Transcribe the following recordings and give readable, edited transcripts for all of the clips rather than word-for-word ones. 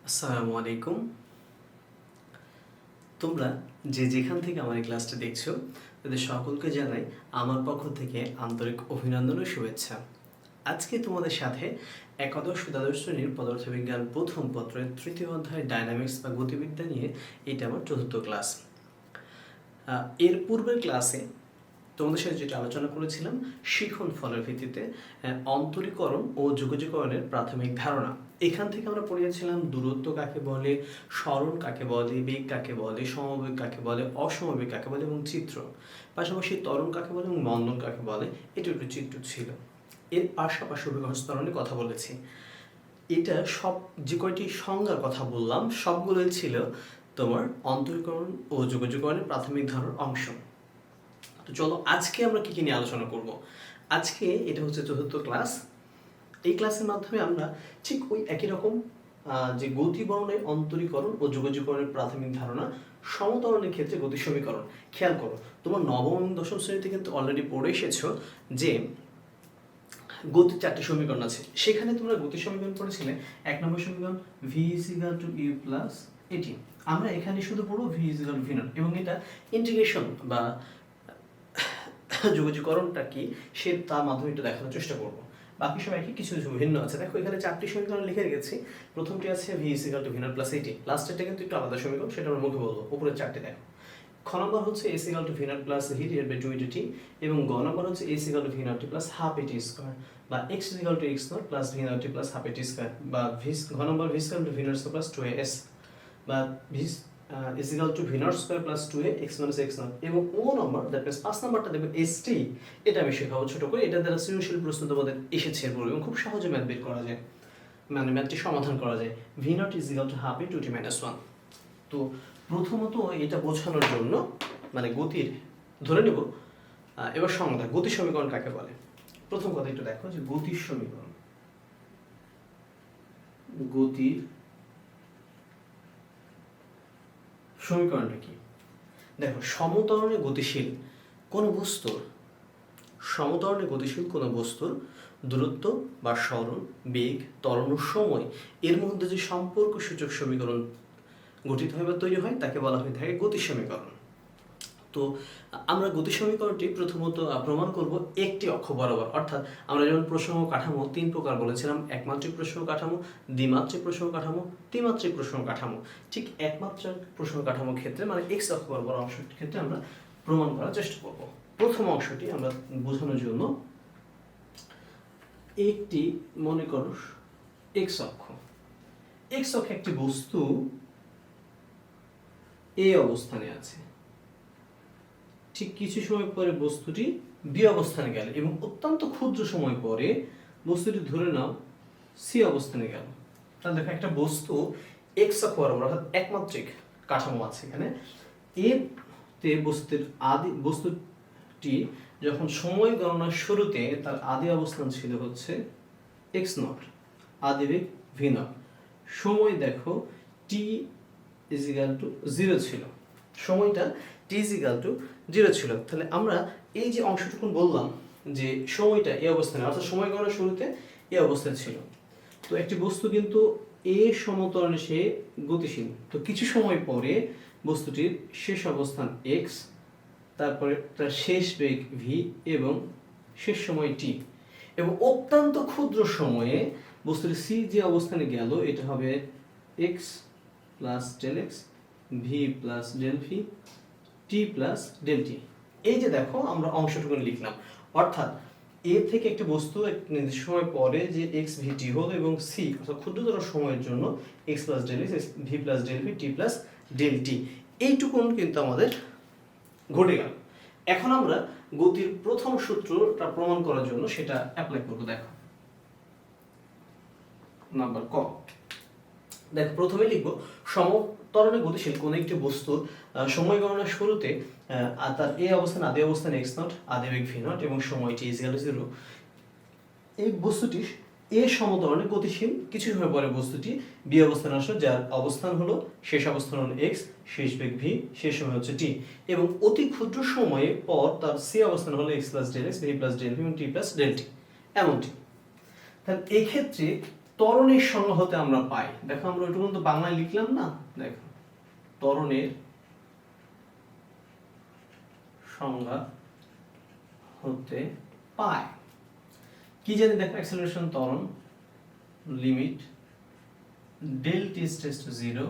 আসসালামু আলাইকুম। তোমরা যে যেখান থেকে আমার এই ক্লাসটা দেখছো তাদের সকলকে জানাই আমার পক্ষ থেকে আন্তরিক অভিনন্দন ও শুভেচ্ছা। আজকে তোমাদের সাথে একাদশ ও দ্বাদশ শ্রেণীর পদার্থবিজ্ঞান প্রথম পত্রের তৃতীয় অধ্যায় ডায়নামিক্স বা গতিবিদ্যা নিয়ে এটা আমার চতুর্থ ক্লাস। এর পূর্বের ক্লাসে তোমাদের সাথে যেটা আলোচনা করেছিলাম শিখন ফলের ভিত্তিতে অন্তরীকরণ ও যোগাযোগকরণের প্রাথমিক ধারণা। এখান থেকে আমরা পড়িয়েছিলাম দূরত্ব কাকে বলে, সরণ কাকে বলে, বেগ কাকে বলে, সমবেগ কাকে বলে, অসমবেগ কাকে বলে এবং চিত্র, পাশাপাশি ত্বরণ কাকে বলে এবং মন্দন কাকে বলে, এটা একটু চিত্র ছিল। এর পাশাপাশি অভিঘর্ষণের কথা বলেছি। এটা সব যে কয়টি সংজ্ঞার কথা বললাম সবগুলোই ছিল তোমার অন্তরীকরণ ও যোগাযোগকরণের প্রাথমিক ধারণার অংশ। তো চলো আজকে আমরা কি নিয়ে আলোচনা করব। আজকে এটা হচ্ছে চতুর্থ ক্লাস। এই ক্লাসের মাধ্যমে আমরা ঠিক ওই একই রকম যে গতি বর্ণের অন্তরীকরণ ও যোগাযোগকরণের প্রাথমিক ধারণা, সমতরণের ক্ষেত্রে গতি সমীকরণ। খেয়াল করো, তোমার নবম এবং দশম শ্রেণীতে কিন্তু অলরেডি পড়ে এসেছো যে গতির চারটি সমীকরণ আছে। সেখানে তোমরা গতি সমীকরণ পড়েছিলে। এক নম্বর সমীকরণ v = u + at। আমরা এখানে শুধু পড়বো v = v0 এবং এটা ইন্টিগ্রেশন বা যোগাযোগকরণটা কি সে তার মাধ্যমে একটু দেখানোর চেষ্টা করব। বাকি সব একই, কিছু কিছু ভিন্ন আছে। দেখো এখানে চারটি সমীকরণ লিখে রেখেছি। প্রথমটি আছে v = v0 + at। লাস্টেরটা কিন্তু একটু আলাদা সমীকরণ, সেটা আমরা মুখে বলবো। উপরের চারটি দেখো। খ নম্বর হচ্ছে a = v0 + h/2at এবং গ নম্বর হচ্ছে a = v0 + ½ at² বা x = x0 + v0 + ½ at² বা ঘ নম্বর v = v0² + 2as বা v is equal to v0² + 2a x - x0 এবং ও নম্বর, দ্যাট মিন্স 5 নম্বরটা দেখবে st। এটা আমি শেখাবো ছোট করে। এটা দ্বারা সৃজনশীল প্রশ্ন তোমাদের এসেছে পড়বে এবং খুব সহজে ম্যাথ বের করা যায়, মানে ম্যাথটি সমাধান করা যায়। v0 is equal to ½ a 2t - 1। তো প্রথমত এটা বোঝানোর জন্য মানে গতির ধরে নেব এবার সংজ্ঞা। গতি সমীকরণ কাকে বলে? প্রথম কথা একটু দেখো যে গতির সমীকরণ, গতির সমীকরণটা কি? দেখো, সমতরণে গতিশীল কোনো বস্তুর দূরত্ব বা সরণ, বেগ, ত্বরণ ও সময় এর মধ্যে যে সম্পর্ক সূচক সমীকরণ গঠিত হয় বা তৈরি হয় তাকে বলা হয়ে থাকে গতি সমীকরণ। তো আমরা গতি সমীকরণটি প্রথমত প্রমাণ করব একটি অক্ষ বরাবর। অর্থাৎ আমরা যেমন প্রসঙ্গ কাঠামো 3 প্রকার বলেছিলাম, একমাত্রিক প্রসঙ্গ কাঠামো, দ্বিমাত্রিক প্রসঙ্গ কাঠামো, ত্রিমাত্রিক প্রসঙ্গ কাঠামো। ঠিক একমাত্রিক প্রসঙ্গ কাঠামোর ক্ষেত্রে মানে এক্স অক্ষ বরাবর অংশের ক্ষেত্রে আমরা প্রমাণ করার চেষ্টা করব। প্রথম অংশটি আমরা বোঝানোর জন্য একটি মনে করো এক্স অক্ষে একটি বস্তু এ অবস্থানে আছে। ঠিক কিছু সময় পরে বস্তুটি বি অবস্থানে গেল এবং অত্যন্ত ক্ষুদ্র সময় পরে বস্তুটি ধরে নাও সি অবস্থানে গেল। তাহলে দেখো একটা বস্তু এক্স অক্ষ বরাবর অর্থাৎ একমাত্রিক কাঠামো আছে এখানে। এতে বস্তুটি যখন সময় গণনার শুরুতে তার আদি অবস্থান ছিল হচ্ছে x0, আদিবেগ v0, সময় দেখো t = 0 ছিল, সময়টা t = 0 ছিল। তাহলে আমরা এই যে অংশটুকু বললাম যে সময়টা এই অবস্থানে অর্থাৎ সময় গণনার শুরুতে এই অবস্থায় ছিল। তো একটি বস্তু কিন্তু এ সমতলে সে গতিশীল। তো কিছু সময় পরে বস্তুটির শেষ অবস্থান x, তারপরে তার শেষ বেগ v এবং শেষ সময় t এবং অত্যন্ত ক্ষুদ্র সময়ে বস্তুটি c যে অবস্থানে গেল এটা হবে x + del x, v + del v, t + del t। এই যে দেখো আমরা অংশটুকু লিখলাম। অর্থাৎ এ থেকে একটি বস্তু এক নির্দিষ্ট সময় পরে যে x v t হলো এবং c অর্থাৎ ক্ষুদ্রতর সময়ের জন্য x + del x, v + del v, t + del t এইটুকুন কিন্তু আমাদের ঘটে গেল। এখন আমরা গতির প্রথম সূত্রটা প্রমাণ করার জন্য সেটা অ্যাপ্লাই করব। দেখো নাম্বার ক। দেখো প্রথমে লিখব সমতরণে গতিশীল কোন একটি বস্তুর সময় গণনার শুরুতে তার এ অবস্থান আদি অবস্থান x0, আদিবেগ v0 এবং সময় t = 0। এই বস্তুটি এ সমতরণে গতিশীল। কিছু সময় পরে বস্তুটি বি অবস্থানে আসলো যার অবস্থান হলো শেষ অবস্থান হলো x, শেষ বেগ v, শেষ সময় হচ্ছে t এবং অতি ক্ষুদ্র সময়ে পর তার সি অবস্থান হলো x + del x, v + del v এবং t + del t এমনটি। তাহলে এই ক্ষেত্রে ত্বরণের সংজ্ঞা হতে আমরা পাই, দেখো আমরা ওইটুকু তো বাংলায় লিখলাম না, দেখো ত্বরণের সংজ্ঞা হতে পাই কি জানি, দেখো অ্যাক্সেলারেশন ত্বরণ limit del T tends to 0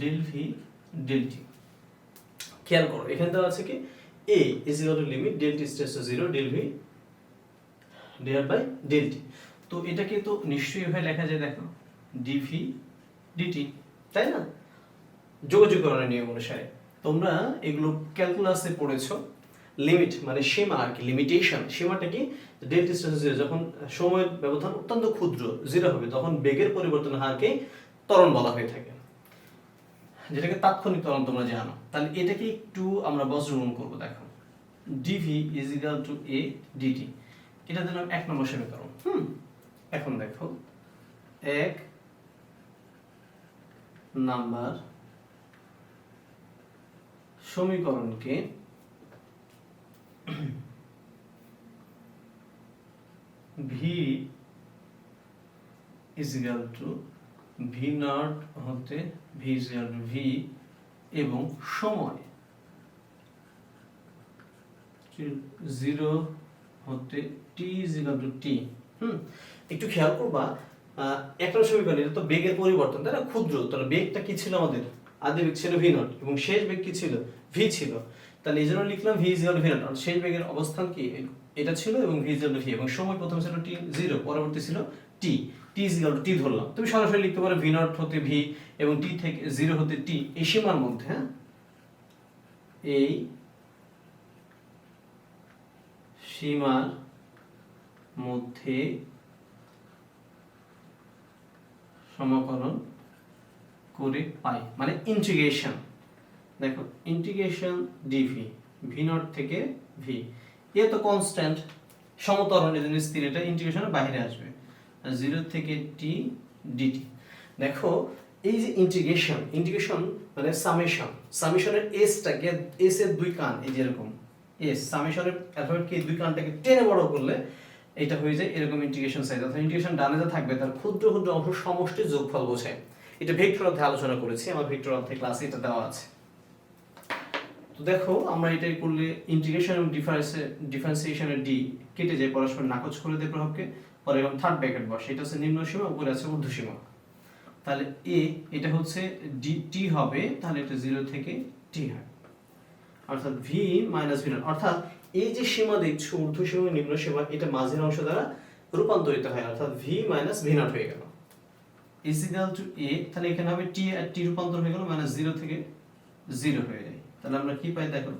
del V del T. খেয়াল করো এখানে দেওয়া আছে কি a is equal to limit del T tends to 0 del V divide by del T. তো এটাকে তো নিশ্চয়ই এভাবে লেখা যায়, দেখো ডিভি ডিটি, তাই না, যোগাযোগকরণের নিয়ম অনুসারে। তোমরা এগুলো ক্যালকুলাসে পড়েছো, লিমিট মানে সীমা আর কি, লিমিটেশন সীমাটা কি, ডেল টি টেন্ডস টু 0 যখন সময়ের ব্যবধান অত্যন্ত ক্ষুদ্র 0 হবে তখন বেগের পরিবর্তনের হারকে ত্বরণ বলা হয়ে থাকে, যেটাকে তাৎক্ষণিক ত্বরণ তোমরা জানো। তাহলে এটাকে একটু আমরা বজ্রগ্রহণ করব, দেখো DV is equal to A DT, এটা দিলাম 1 নম্বর সমীকরণ। এখন দেখো 1 নাম্বার সমীকরণকে V is equal to V naught হতে V is equal to V এবং সময় 0 হতে T is equal to T. একটু খেয়াল করবা, একটা সমীকরণ এটা তো বেগের পরিবর্তন, তাই না, ক্ষুদ্র। তাহলে বেগটা কি ছিল আমাদের, আদি বেগ ছিল ভি নট এবং শেষ বেগ কি ছিল, ভি ছিল। তাহলে এই জন্য লিখলাম V is equal to V not, শেষ বেগের অবস্থান কি এটা ছিল এবং V is equal to V, এবং সময় প্রথম ছিল টি 0, পরবর্তী ছিল টি, টি ইজ ইকুয়াল টু টি ধরলাম। তুমি সরাসরি লিখতে পারো ভি নট হতে ভি এবং টি থেকে 0 হতে টি, এই সীমার মধ্যে, হ্যাঁ, এই সীমার মধ্যে সমাকলন করে পাই, মানে ইন্টিগ্রেশন। দেখো ইন্টিগ্রেশন ডিভি ভি নট থেকে ভি, এ তো কনস্ট্যান্ট সমতরণ, এর জন্য স্থির, এটা ইন্টিগ্রেশনের বাইরে আসবে, 0 থেকে টি ডিটি। দেখো এই যে ইন্টিগ্রেশন, ইন্টিগ্রেশন মানে সামেশন, সামেশনের এসটাকে, এস এর দুই কান এই যে এরকম এস, সামেশনের অ্যালফাবেটকে দুই কানটাকে টেনে বড় করলে এটা হয়ে যায় এরকম ইন্টিগ্রেশন সাইজ। অর্থাৎ ইন্টিগ্রেশন ডানে যা থাকবে তার ক্ষুদ্র ক্ষুদ্র অংশ সমষ্টির যোগফল বোঝায়। এটা ভেক্টর অধ্যায়ে আলোচনা করেছি, আমার ভেক্টর অধ্যায় ক্লাসে এটা দেওয়া আছে। তো দেখো আমরা এটাই করলে ইন্টিগ্রেশন এবং ডিফারেন্সিয়েশনের ডি কেটে যায়, পরস্পর নাকচ করে দেয় প্রভাবকে, পরে এরকম থার্ড ব্র্যাকেট বসে, এটা হচ্ছে নিম্ন সীমা, উপরে আছে ঊর্ধ্ব সীমা। তাহলে এ এটা হচ্ছে ডি টি হবে, তাহলে এটা 0 থেকে টি হয়, অর্থাৎ ভি মাইনাস ভি নট, অর্থাৎ এই যে সীমা দেখছো ঊর্ধ্ব সীমা নিম্ন সীমা, এটা মাঝের অংশ দ্বারা রূপান্তরিত হয়, অর্থাৎ ভি মাইনাস ভি নট হয়ে গেল ইজ ইকুয়াল টু এ। তাহলে এখানে হবে টি আর টি রূপান্তর হয়ে গেল, মাইনাস 0 থেকে 0 হয়ে যায়। তাহলে আমরা কি পাই, দেখো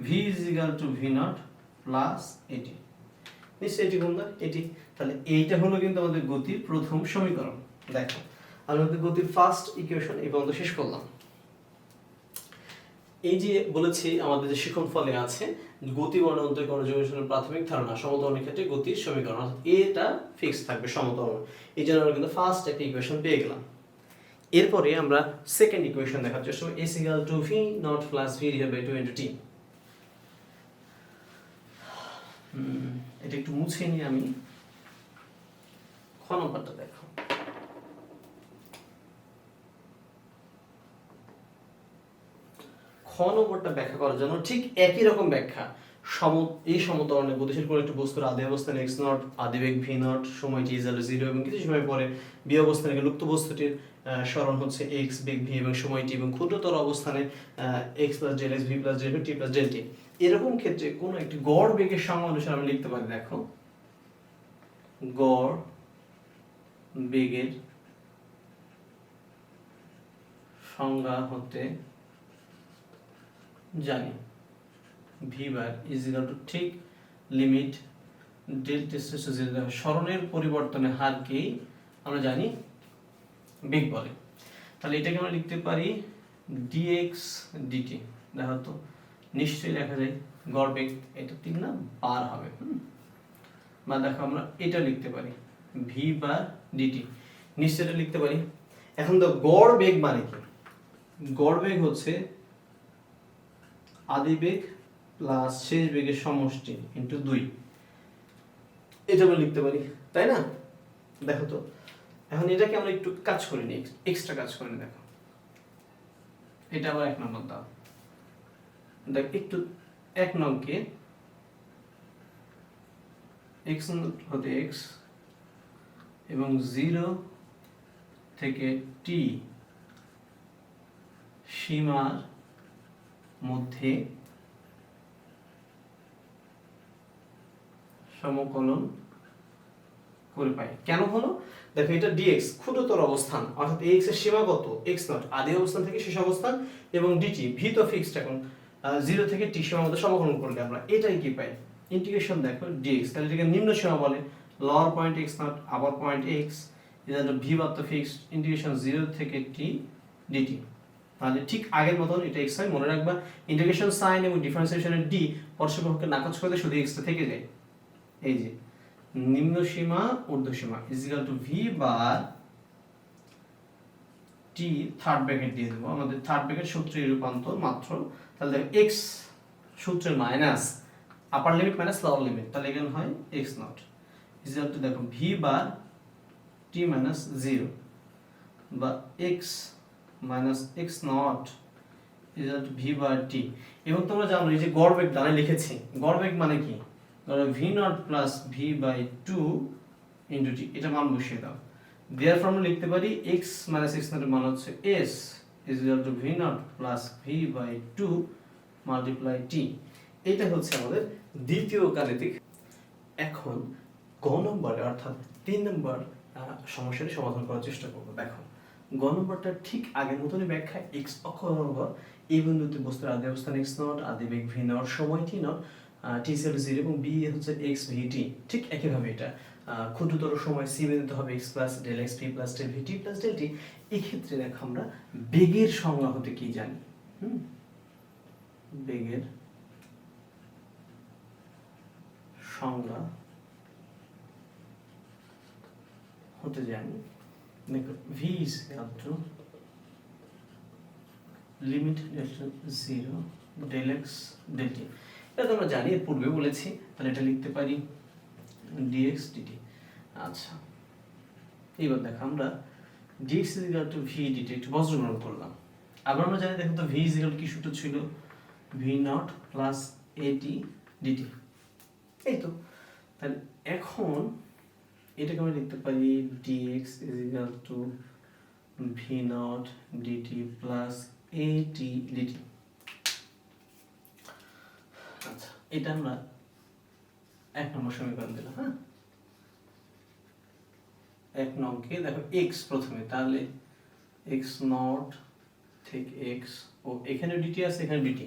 V is equal to V naught plus এটি, নিশ্চয়ই এটি কোনটা, এটি। তাহলে এইটা হলো কিন্তু আমাদের গতির প্রথম সমীকরণ। দেখো আমরা গতির ফার্স্ট ইকুয়েশন এই পর্যন্ত শেষ করলাম। এই যে বলেছি আমাদের যে শিখন ফলে আছে গতি বর্ণনা অন্তরীকরণ যোগের প্রাথমিক ধারণা, সমতরণের ক্ষেত্রে গতির সমীকরণ, অর্থাৎ এটা ফিক্স থাকবে সমতরণ। এই জন্য আমরা কিন্তু ফার্স্ট একটা ইকুয়েশন পেয়ে গেলাম। এরপরে আমরা সেকেন্ড ইকুয়েশন দেখার চেষ্টা করব, s equal to v naught plus v divide by 2 into t। এটা একটু মুছে নিই আমি। খ নম্বরটা দেখো, খ নম্বরটা ব্যাখ্যা করার জন্য ঠিক একই রকম ব্যাখ্যা, এই সমতরণে গতিশীল কোনো একটি বস্তুর আদি অবস্থানে x নট, আদিবেগ v নট, সময় t ইকুয়াল টু 0 এবং কিছু সময় পরে b অবস্থানে লুপ্ত বস্তুটির সরণ হচ্ছে x, বেগ v এবং সময় t, এবং ক্ষুদ্রতর অবস্থানে x plus del x, v plus del v, t plus del t। এরকম ক্ষেত্রে কোন একটি গড় বেগের সংজ্ঞা অনুসারে আমরা লিখতে পারি, দেখো গড় বেগের সংজ্ঞা হতে জানি v bar is equal to ঠিক limit del T tends to 0, সরণের পরিবর্তনের হারকেই আমরা জানি বেগ বলে। তাহলে এটাকে আমরা লিখতে পারি dx dt। দেখো তো নিশ্চয়ই লেখা যায় গড় বেগ, এটা ঠিক না, বার হবে। বা দেখো আমরা এটা লিখতে পারি v বার dt, নিশ্চয়ই এটা লিখতে পারি। এখন তো গড় বেগ মানে কি, গড় বেগ হচ্ছে আদি বেগ প্লাস শেষ বেগের সমষ্টি ইনটু 2, এটা আমরা লিখতে পারি, তাই না। দেখো তো এখন এটাকে আমরা একটু কাজ করে নিই, এক্সট্রা কাজ করে নিই। দেখো এটা আবার 1 নম্বর দাও, দেখ একটু 1 নংকে x হতে x এবং 0 থেকে t সীমার মধ্যে সমকলন করে পাই। কেন হলো? দেখো এটা dx ক্ষুদ্রতর অবস্থান, অর্থাৎ ax এর সীমা কত? x নট, আদি অবস্থান থেকে শেষ অবস্থান, এবং dt ভি তো ফিক্সড, এখন 0 থেকে t সীমার মধ্যে সমকলন করলে আমরা এটাই কি পাই? ইন্টিগ্রেশন দেখো dx, তাহলে এটাকে নিম্ন সীমা বলে, lower point x not upper point x equal to V বার তো ফিক্সড, ইন্টিগ্রেশন 0 থেকে t dt। তাহলে ঠিক আগের মতন এটা x হয়, মনে রাখবা ইন্টিগ্রেশন সাইন এবং ডিফারেন্সিয়েশনের d পরস্পরকে নাকচ করে শুধু x টা থেকে যায়। এই যে নিম্ন সীমা ঊর্ধ্ব সীমা is equal to V bar T, third bracket দিয়ে দেবো, আমাদের থার্ড ব্র্যাকেট সূত্রের রূপান্তর মাত্র। তাহলে দেখো x সূত্রের minus upper limit minus lower limit, তাহলে এখানে হয় x naught is equal to দেখো ভি বার টি মাইনাস 0 বা x minus x naught is equal to V bar T. এবং তোমরা জানো এই যে গড় বেগ ডানে লিখেছি, গড় বেগ মানে কি? V naught plus V by 2 into T, এটা মান বসিয়ে দাও। দেয়ার ফর্মুলা লিখতে পারি x মাইনাস x নটের মান হচ্ছে s is equal to V naught plus V by 2 multiply T. এটা হচ্ছে আমাদের দ্বিতীয় গাণিতিক। এখন গ নম্বরে অর্থাৎ 3 নম্বর সমস্যাটি সমাধান করার চেষ্টা করব। দেখো গ নম্বরটা ঠিক আগের মতনই ব্যাখ্যা, x অক্ষ বরাবর এই বিন্দুতে বস্তুর আদি অবস্থান x নট, আদি বেগ ভি নট, সময় t not, t equal to 0 এবং b হচ্ছে x v t। ঠিক একইভাবে এটা ক্ষুদ্রতর সময় c বিন্দুতে হবে x plus del x p plus del v t plus del t। এই ক্ষেত্রে দেখো আমরা বেগের সংজ্ঞা হতে কি জানি? বেগের সংজ্ঞা হতে জানি, দেখো v is equal to limit delta 0 del x del t। এটা তো আমরা জানি, এর পূর্বে বলেছি, তাহলে এটা লিখতে পারি dx dt। আচ্ছা এইবার দেখো আমরা dx is equal to v dt একটু বজ্রগ্রহণ করলাম। আবার আমরা জানি দেখো তো v is equal to কি সূত্র ছিল? v naught plus at dt। এই তো, তাহলে এখন এটাকে আমরা লিখতে পারি dx is equal to v not dt plus at dt। আচ্ছা এটা আমরা 1 নম্বর সমীকরণ দিলাম। হ্যাঁ 1 নংকে দেখো x প্রথমে, তাহলে x নট থেকে x ও এখানে dt আছে, এখানে dt,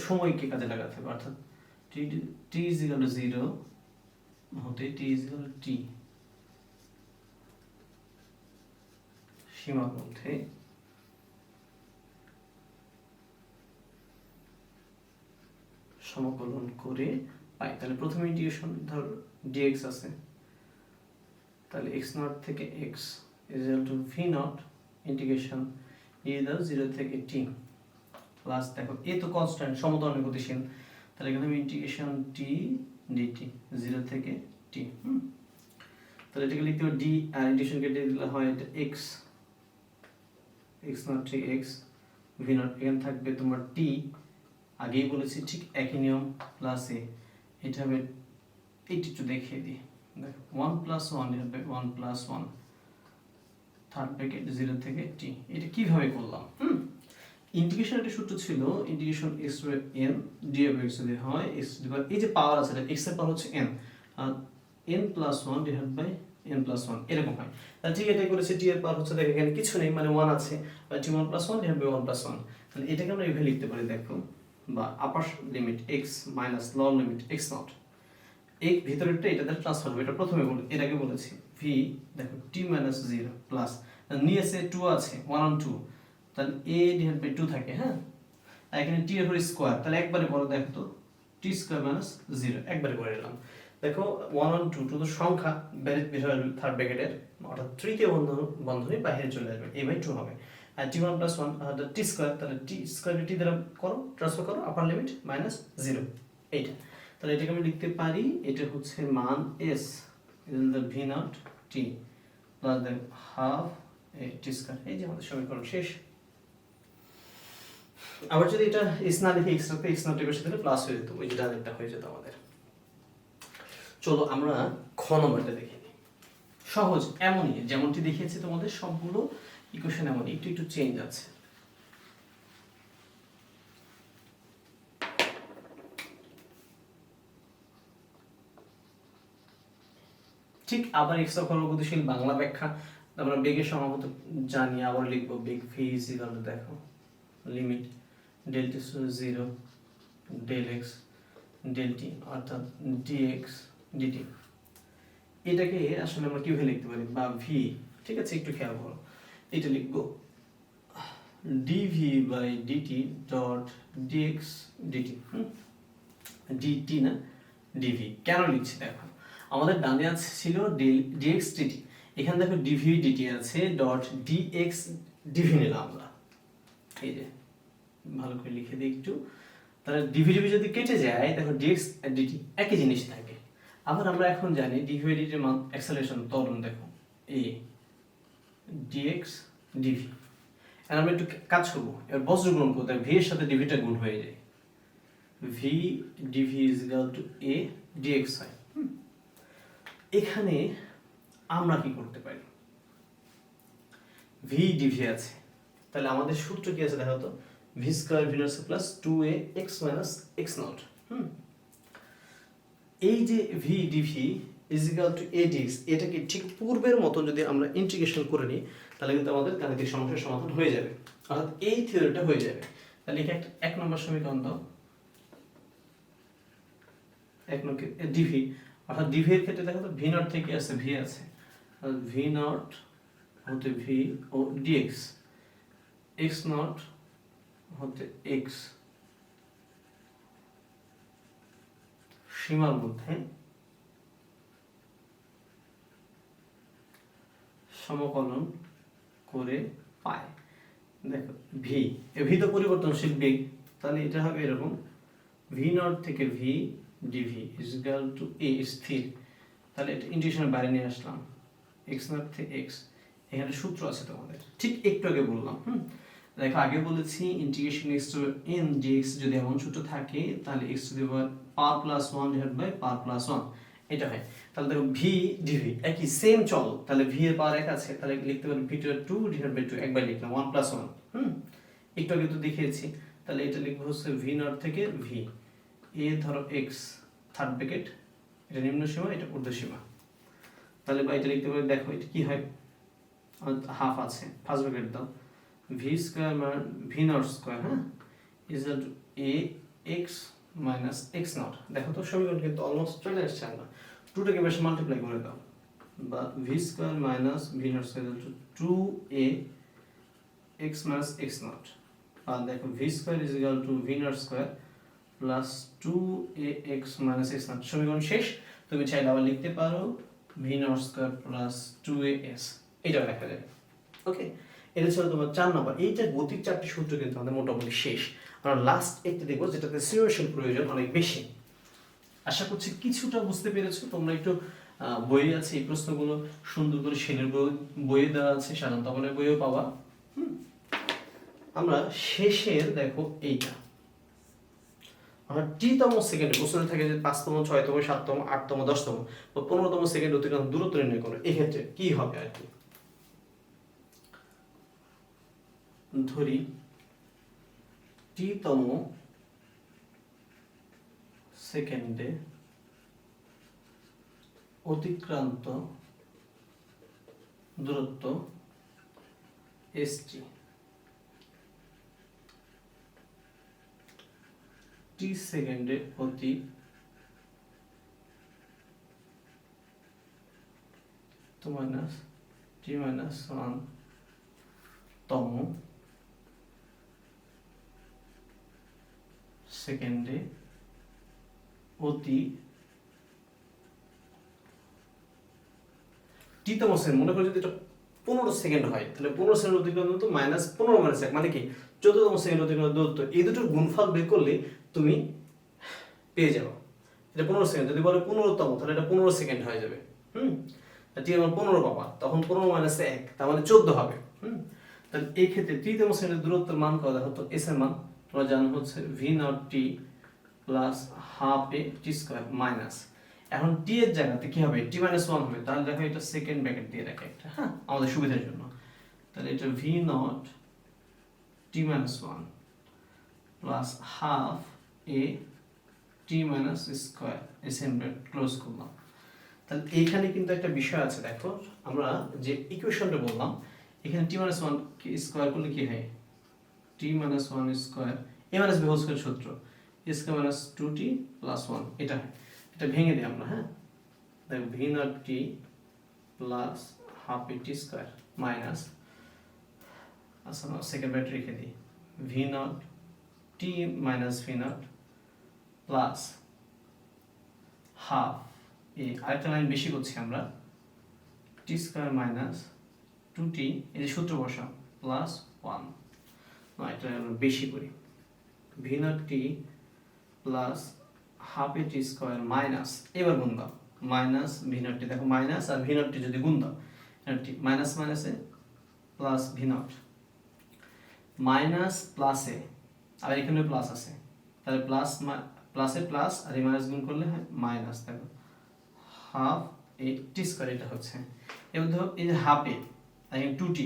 সময়কে কাজে লাগাতে হবে, অর্থাৎ t is equal to 0 হতে t is equal to t সীমার মধ্যে সমকলন করে পাই। তাহলে প্রথমে ইন্টিগ্রেশন ধর dx আছে, তাহলে x নট থেকে x is equal to v not integration e দাও 0 থেকে t প্লাস দেখো এ তো কনস্ট্যান্ট সমতলে গতিশীল, তাহলে এখানে আমি ইন্টিগ্রেশন t dt 0 থেকে t। তাহলে এটাকে লিখতে হবে d আর ইন্টিগ্রেশন কেটে দিলে হয় এটা x নট থেকে x v নট, এখানে থাকবে তোমার t, আগেই বলেছি ঠিক একই নিয়ম, প্লাস এ, এটা হবে এইটা একটু দেখিয়ে দিই। দেখো 1 প্লাস 1 হবে 1 প্লাস 1 থার্ড ব্র্যাকেট 0 থেকে t। এটা কিভাবে করলাম? ইন্টিগ্রেশন একটা সূত্র ছিল, ইন্টিগ্রেশন x এর n dx যদি হয় x দিবার এই যে পাওয়ার আছে x এর পাওয়ার হচ্ছে n, আর n plus 1 divide by n plus 1 এরকম হয়। তাহলে ঠিক এটাই করেছে, t এর পাওয়ার হচ্ছে দেখো এখানে কিছু নেই, মানে 1 আছে, বা t1 plus 1 divide by 1 plus 1। তাহলে এটাকে আমরা এইভাবে লিখতে পারি, দেখো বা আপার limit x minus lower limit x naught, এই ভিতরেরটা এটাতে ট্রান্সফার হবে, এটা প্রথমে এর আগে বলেছি v দেখো t মাইনাস 0 প্লাস নিয়েছে 2 আছে 1 on 2, তাহলে a ডিভাইড বাই 2 থাকে। হ্যাঁ আর এখানে t এর হোল স্কয়ার, তাহলে একবারে বড় দেখো তো t স্কয়ার মাইনাস 0 একবারে করে নিলাম। দেখো 1 on 2 তো সংখ্যা বের হবে থার্ড ব্র্যাকেটের, অর্থাৎ তৃতীয় বন্ধনী বাইরে চলে আসবে, a বাই 2 হবে, আর t1 প্লাস 1 অর্থাৎ t স্কয়ার, তাহলে t স্কয়ার t দ্বারা করো ট্রান্সফার করো, আপার লিমিট মাইনাস 0 এইটা। তাহলে এটাকে আমি লিখতে পারি, এটা হচ্ছে মান s is the v naught t plus then half A T square. এই যে আমাদের সমীকরণ শেষ। আবার যদি এটা এক্স না লিখে এক্স রাখতে এক্স নট বসে দিলে প্লাস হয়ে যেত, ওই যে ডাইরেক্টটা হয়ে যেত আমাদের। চলো আমরা খ নম্বরটা দেখে নিই। সহজ এমনই যেমনটি দেখিয়েছি তোমাদের সবগুলো ইকুয়েশন এমনই, একটু একটু চেঞ্জ আছে। ঠিক আবার এক্স অক্ষর গতিশীল বাংলা ব্যাখ্যা আমরা বেগের সমাপত জানি, আবার লিখবো বেগ ভি ইজ ইকুয়াল টু, দেখো limit del T to 0 del X del T অর্থাৎ ডিএক্স ডিটি। এটাকে আসলে আমরা কিভাবে লিখতে পারি, বা ভি, ঠিক আছে একটু খেয়াল করো, এটা লিখবো DV by DT dot DX DT. DT না ডিভি, কেন লিখছি দেখো, আমাদের ডানে আছে ছিল ডিএক্স ডিটি, এখানে দেখো ডিভি ডিটি আছে ডট ডিএক্স ডিভি নিলাম আমরা, এই যে ভালো করে লিখে দিই একটু, তাহলে ডিভি ডিভি যদি কেটে যায় দেখো ডিএক্স ডিটি একই জিনিস থাকে। আবার আমরা এখন জানি ডিভি ডিটির মান অ্যাক্সেলারেশন ত্বরণ, দেখো এ ডিএক্স ডিভি। আর আমরা একটু কাজ করবো, এবার বজ্র গুণ করবো, ভি এর সাথে ডিভিটা গুণ হয়ে যায়, V DV is equal to A DX হয়। এখানে আমরা কি করতে পারি, ভি ডিভি আছে, তাহলে আমাদের সূত্র কি আছে দেখো তো, V square V naught plus 2a x minus x naught. এই যে V DV is equal to a dx, এটাকে ঠিক পূর্বের মতন যদি আমরা ইন্টিগ্রেশন করে নিই তাহলে কিন্তু আমাদের গাণিতিক সমস্যার সমাধান হয়ে যাবে, অর্থাৎ এই থিওরিটা হয়ে যাবে। তাহলে একটা 1 নম্বর সমীকরণ দাও, 1 নম্বর ডিভি, অর্থাৎ ডিভি এর ক্ষেত্রে দেখো তো ভি নট থেকে আছে ভি আছে, ভি নট হতে ভি ও ডিএক্স, এক্স নট হতে এক্স, সীমার মধ্যে সমকলন করে পায়। দেখো ভি, ভি তো পরিবর্তনশীল বেগ, তাহলে এটা হবে এরকম, ভি নট থেকে V DV is equal to A স্থির, তাহলে এটা ইন্টিগ্রেশনের বাইরে নিয়ে আসলাম, এক্স নট থেকে এক্স, এখানে সূত্র আছে তোমাদের, ঠিক একটু আগে বললাম। দেখো আগে বলেছি integration X to N DX যদি এমন সূত্র থাকে তাহলে X to the power power plus 1 divide by power plus 1, এটা হয়। তাহলে দেখো ভি ডিভি একই সেম চল, তাহলে ভি এর পাওয়ার 1 আছে, তাহলে লিখতে পারি ভি টু 2 ডিভাইড বাই 2, একবার লিখলাম 1 প্লাস 1। একটু আগে তো দেখিয়েছি, তাহলে এটা লিখবো হচ্ছে ভি নট থেকে ভি এ ধরো এক্স থার্ড ব্র্যাকেট, এটা নিম্ন সীমা এটা ঊর্ধ্ব সীমা, তাহলে বা এটা লিখতে পারি, দেখো এটা কি হয়, হাফ আছে ফার্স্ট ব্র্যাকেট দাও, ভি স্কয়ার মান V naught square is equal to A x minus X not. দেখো তো সমীকরণ কিন্তু অলমোস্ট চলে আসছে, আমরা 2 টাকে বেশি মাল্টিপ্লাই করে দাও, বা V square minus V naught square is equal to 2a X minus X naught, আর দেখো V square is equal to V naught square plus 2a X minus X naught. সমীকরণ শেষ। তুমি চাইলে আবার লিখতে পারো V naught square plus 2as, এটাও লেখা যাবে। ওকে, এটা ছিল তোমার 4 নম্বর। এইটা গতির 4টি সূত্র কিন্তু আমাদের মোটামুটি শেষ। আমরা লাস্ট একটা দেখবো যেটাতে সৃজনশীল প্রয়োজন অনেক বেশি। আশা করছি কিছুটা বুঝতে পেরেছো তোমরা। একটু বইয়ে আছে এই প্রশ্নগুলো সুন্দর করে সেনের বইয়ে দেওয়া আছে, সাধারণ তপনের বইও পাবা। আমরা শেষের দেখো এইটা, আমরা টি-তম সেকেন্ডে প্রশ্ন থাকে যে 5তম 6তম 7তম 8তম 10তম বা 15তম সেকেন্ড অতিক্রম দূরত্ব নির্ণয় করো, এক্ষেত্রে কি হবে আর কি। ধরি টি-তম সেকেন্ডে অতিক্রান্ত দূরত্ব st, টি সেকেন্ডে প্রতি মাইনাস টি মাইনাস 1তম সেকেন্ডে অতি টি-তম সেকেন্ড, মনে করো যদি এটা 15 সেকেন্ড হয় তাহলে 15 সেকেন্ড অতিক্রান্ত দূরত্ব মাইনাস 15 মাইনাস 1 মানে কি 14তম সেকেন্ড অতিক্রান্ত দূরত্ব, এই দুটোর গুণফল বের করলে তুমি পেয়ে যাবে। এটা 15 সেকেন্ড, যদি বলে 15তম তাহলে এটা 15 সেকেন্ড হয়ে যাবে। টি এর মান 15 পাবা, তখন 15 মাইনাস 1 তার মানে 14 হবে। তাহলে এই ক্ষেত্রে তৃতীয় শ্রেণীর দূরত্বের মান কত হতো? এস এর মান তোমরা জানো হচ্ছে V naught T plus half A T square minus, এখন টি এর জায়গাতে কি হবে? টি মাইনাস 1 হবে। তাহলে দেখো এটা সেকেন্ড ব্র্যাকেট দিয়ে রাখে একটা, হ্যাঁ, আমাদের সুবিধার জন্য। তাহলে এটা V naught T minus 1 plus half A T minus square, এই সেম ব্র্যাকেট ক্লোজ করলাম। তাহলে এইখানে কিন্তু একটা বিষয় আছে, দেখো আমরা যে ইকুয়েশনটা বললাম এখানে টি মাইনাস 1 কি স্কয়ার করলে কি হয়? টি মাইনাস 1 স্কয়ার এ মাইনাস বি হোল স্কয়ার সূত্র, এ স্কয়ার মাইনাস 2t প্লাস 1, এটা হয়। এটা ভেঙে দিই আমরা, হ্যাঁ, দেখো V naught T plus half A T square minus, আচ্ছা না সেকেন্ড ব্র্যাকেট রেখে দিই, V naught T minus V naught plus half A, আরেকটা লাইন বেশি করছি আমরা, টি স্কয়ার মাইনাস 2t, এই যে সূত্র বসাও, প্লাস 1, এটা আমরা বেশি করি, V naught T plus half A T square minus, এবার গুণ দাও, মাইনাস ভি নট টি, দেখো মাইনাস আর ভি নট টি যদি গুণ দাও, মাইনাস মাইনাসে প্লাস ভি নট, মাইনাস প্লাসে, আর এখানে প্লাস আছে, তাহলে প্লাস প্লাসে প্লাস আর এই মাইনাস গুণ করলে হয় মাইনাস, দেখো হাফ এ টি স্কয়ার, এটা হচ্ছে। এবার ধরো এই যে হাফ এ তাই 2t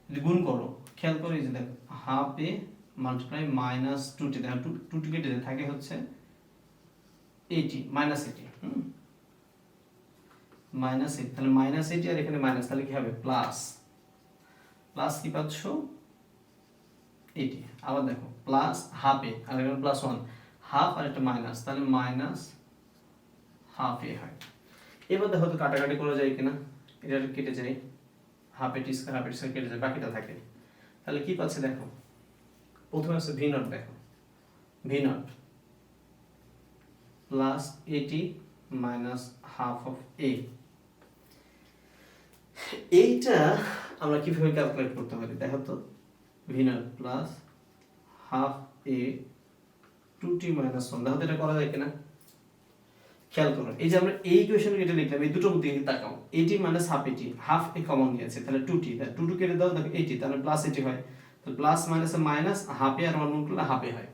যদি গুণ করো, খেয়াল করো এই যে দেখো হাফ এ মাল্টিপ্লাই মাইনাস 2t, দেখো 2t কেটে থাকে হচ্ছে 80 মাইনাস 80, মাইনাস 8, তাহলে মাইনাস 80 আর এখানে মাইনাস, তাহলে কি হবে? প্লাস, প্লাস কি পাচ্ছ? 80, আবার দেখো প্লাস হাফ এ আর এখানে প্লাস 1, হাফ আর একটা মাইনাস, তাহলে মাইনাস হাফ এ হয়। এবার দেখো তো কাটাকাটি করা যায় কিনা, এটা কেটে যায়, half A T square half A T square কেটে যায়, বাকিটা থাকে। তাহলে কি পাচ্ছে দেখো, প্রথমে আছে ভি নট, দেখো ভি নট প্লাস এটি মাইনাস হাফ অফ এ, এইটা আমরা কিভাবে ক্যালকুলেট করতে পারি দেখো তো, ভি নট প্লাস হাফ এ 2t মাইনাস 1, দেখো এটা করা যায় কিনা, খেয়াল করো এই যে আমরা এই ইকুয়েশনে এটা লিখলাম, এই দুটোর মধ্যে তাকাও, 80 মাইনাস হাফ এটি, হাফ এ কমন নিয়েছে, তাহলে 2t, তাহলে 2 কেটে দাও, দেখো 80, তাহলে প্লাস 80 হয়, তো প্লাস মাইনাসে মাইনাস, হাফ এ আর গুণ করলে হাফ এ হয়।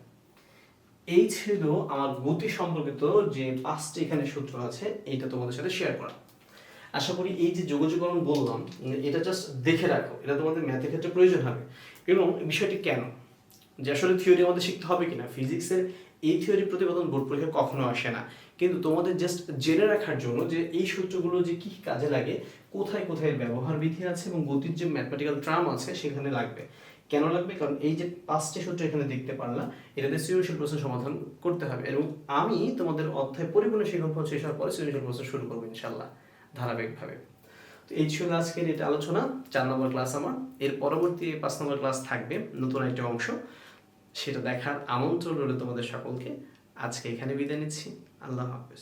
এই ছিল আমার গতি সম্পর্কিত যে 5টি এখানে সূত্র আছে, এইটা তোমাদের সাথে শেয়ার করা। আশা করি এই যে যোগাযোগকরণ বললাম এটা জাস্ট দেখে রাখো, এটা তোমাদের ম্যাথের ক্ষেত্রে প্রয়োজন হবে। এবং বিষয়টি কেন, যে আসলে থিওরি আমাদের শিখতে হবে কিনা, ফিজিক্সের এই থিওরি প্রতিপাদন বোর্ড পরীক্ষা কখনো আসে না, কিন্তু তোমাদের জাস্ট জেনে রাখার জন্য যে এই সূত্রগুলো যে কি কাজে লাগে, কোথায় কোথায় ব্যবহার বিধি আছে এবং গতির যে ম্যাথমেটিক্যাল ট্রাম আছে সেখানে লাগবে। কেন লাগবে? কারণ এই যে 5টি সূত্র এখানে দেখতে পারলা, এটাতে সৃজনশীল প্রশ্ন সমাধান করতে হবে, এবং আমি তোমাদের অধ্যায় পরিপূর্ণ শিক্ষণ শেষ হওয়ার পরে সৃজনশীল প্রশ্ন শুরু করবো ইনশাল্লাহ ধারাবাহিকভাবে। তো এই ছিল আজকের এটা আলোচনা, 4 নম্বর ক্লাস আমার। এর পরবর্তী 5 নম্বর ক্লাস থাকবে নতুন একটা অংশ, সেটা দেখার আমন্ত্রণ রইল তোমাদের সকলকে। আজকে এখানে বিদায় নিচ্ছি, আল্লাহ হাফেজ।